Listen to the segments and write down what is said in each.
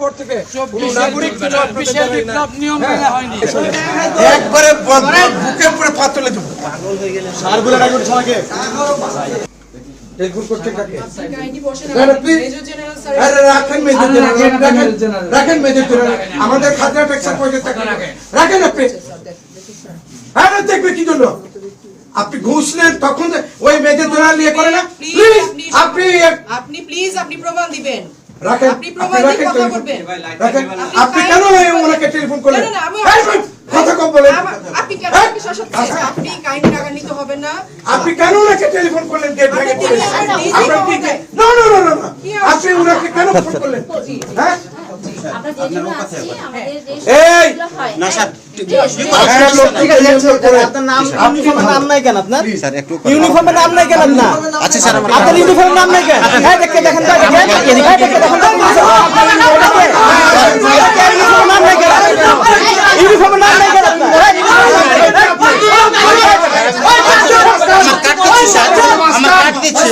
পর থেকে নাগরিক নিয়ম মেনে হয়নি। একবারে বুকে পড়ে পা তুলে দেবো। সারগুলো রাখুন সবাইকে। টেলিফোন করছেন কাকে? রাখেন মেজর জেনারেল। আমাদের খাজনা ট্যাক্সের পয়সা রাখেন আপনি। হ্যাঁ দেখবে কি জন্য আপনি ঘুষ নেন তখন ওই মেজর জেনারেল নিয়ে করে না। প্লিজ আপনি প্লিজ আপনি প্রমাণ দিবেন। রাখেন, আপনি প্রমাণ দিয়ে কথা বলবেন। রাখেন। আপনি কেন ওনাকে টেলিফোন করলেন? কথা কম বলেন। আপনি কেন আপনি কাহিনী রাগান্বিত হবেন না। আপনি কেন ওনাকে টেলিফোন করলেন? গেট ভেঙে পড়ে না না না না আপনি ওনাকে কেন ফোন করলেন? হ্যাঁ এই না স্যার নাম নাই কেন আপনার? ইউনিফর্মের নাম নাই কেন আপনার? আচ্ছা স্যার আমার আপনার ইউনিফর্মের নাম নাই কেন? হ্যাঁ দেখেন দেখেন ইউনিফর্মের নাম নাই কেন আপনার? কাট দিচ্ছি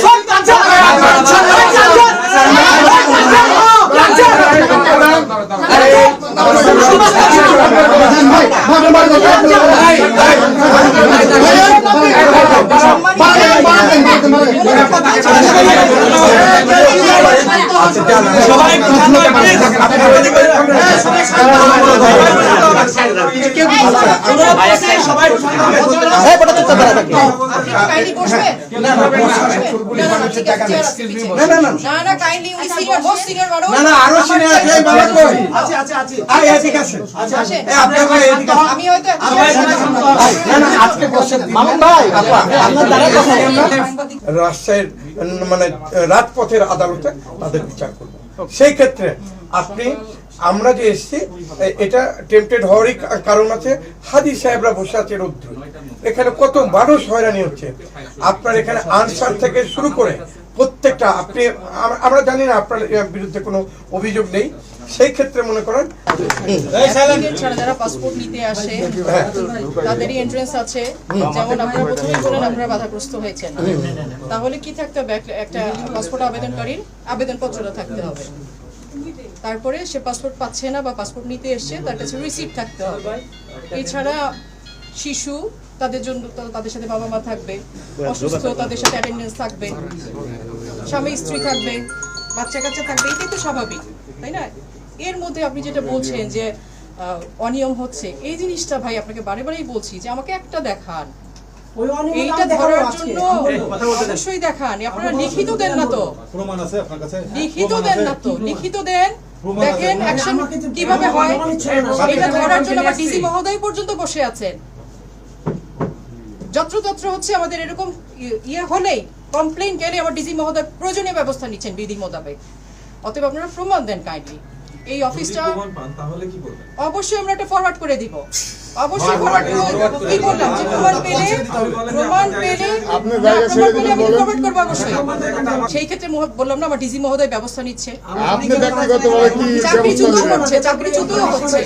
রাজশাহীর মানে রাজপথের আদালতে তাদের বিচার করবো। সেই ক্ষেত্রে আপনি আমরা যে এসছি এটা টেম্পটেড হওয়ারই কারণ আছে। হাদি সাহেবরা বসে আছে রৌদ্র, এখানে কত মানুষ হয়রানি হচ্ছে। আপনার এখানে আনসার থেকে শুরু করে প্রত্যেকটা আপনি আমরা জানি না আপনার বিরুদ্ধে কোনো অভিযোগ নেই। সেই ক্ষেত্রে মনে করেন যারা পাসপোর্ট নিতে আসে তাদেরই এন্ট্রান্স আছে। যেমন আপনারা প্রথমেই বলেন আপনারা বাধাগ্রস্ত হয়েছেন, তাহলে কি থাকতে হবে? একটা পাসপোর্ট আবেদনকারীর আবেদনপত্রটা থাকতে হবে। তারপরে সে পাসপোর্ট পাচ্ছে না বা পাসপোর্ট নিতে এসছে, তার কাছে রিসিপ্ট থাকতে হবে। এছাড়া শিশু তাদের জন্য তাদের সাথে বাবা মা থাকবে, অসুস্থ তাদের সাথে অ্যাটেন্ডেন্স থাকবে, স্বামী স্ত্রী থাকবে, বাচ্চা কাচ্চা থাকবে। এটাই তো স্বাভাবিক, তাই না? এর মধ্যে আপনি যেটা বলছেন যে অনিয়ম হচ্ছে, এই জিনিসটা ভাই আপনাকে বারে বারেই বলছি যে আমাকে একটা দেখান, এইটা ধরার জন্য অবশ্যই দেখান। আপনারা লিখিত দেন না তো, লিখিত দেন না তো, লিখিত দেন, দেখেন অ্যাকশন কিভাবে হয়। এটা ধরার জন্য আমার ডিসি মহোদয় পর্যন্ত বসে আছেন। যত্রতত্র হচ্ছে আমাদের এরকম ইয়ে হলেই কমপ্লেইন গেলে আমার ডিসি মহোদয় প্রয়োজনীয় ব্যবস্থা নিচ্ছেন বিধি মোতাবেক। অতএব আপনারা প্রমাণ দেন কাইন্ডলি। এই অফিসটা অবশ্যই আমরা একটা ফরওয়ার্ড করে দিব, অবশ্যই ফরওয়ার্ড করে কি বললাম যে প্রমাণ পেলে আপনি আমি ফরওয়ার্ড করব অবশ্যই। সেই ক্ষেত্রে বললাম না আমার ডিসি মহোদয় ব্যবস্থা নিচ্ছে, আপনি ব্যক্তিগতভাবে কি চাকরিচ্যুত হচ্ছে।